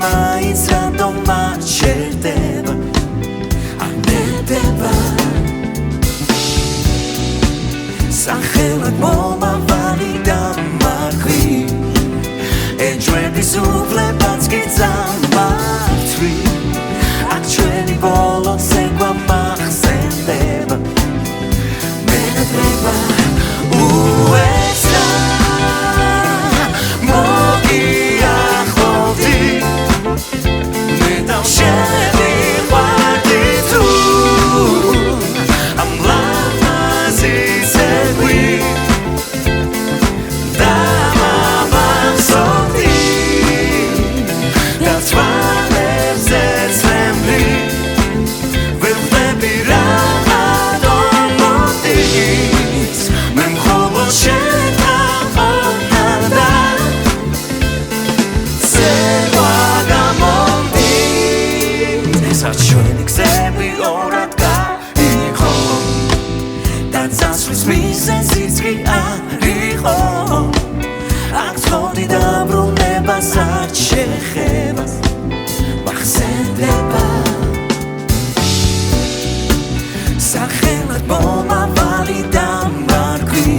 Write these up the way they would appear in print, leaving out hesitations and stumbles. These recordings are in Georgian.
მაინც რატომ არ შერდება არ ნეტება სახელად მომავალი და მარხვი ეჯვების უფლებაც კი წარმართვი აქ ჩვენი ბოლო ცეკვა მახსენდება მენატრება უეცრა მოგიახლოვდი მე დავშევიყვარდი თუ ამ ლამაზი ცეკვი დავამახსოვდი და თვალებზე ცემლი ვერ ვხვდები რამადონ მომდის მე მხოლოდ შენ ამონდა ცეკვა გამომდის რაც ჩვენი გზები ორად გაიყო და წასვლის მიზეზიც კი არ იყო აქ ცხოვრდი დაბრუნებას არ შეხება მახსენდება სახელად მომავალი და მარხვი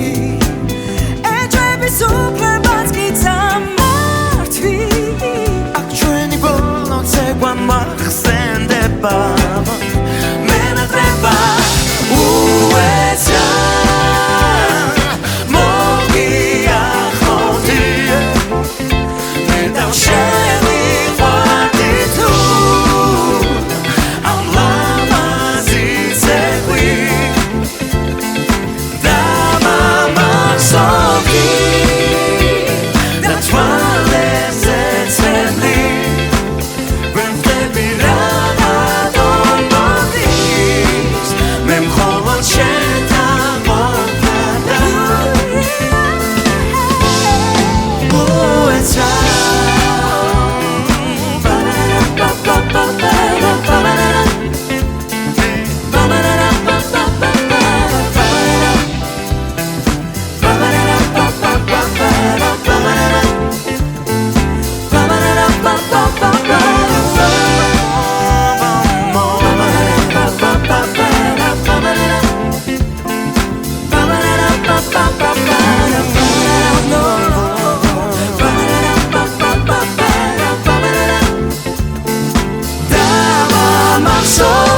ეჯვების უფლებაც კი წარმართვი აქ ჩვენი ბოლო ცეკვა მახსენდება მენატრება უეცრა მოგიახლოვდი მე დავშევიყვარდი თუ ამ ლამაზი ცეკვი დავამახსოვდი და თვალებზე ცემლი ვერ ვხვდები რამადონ მომდის მე მხოლოდ შენ ამონდა უეცრა So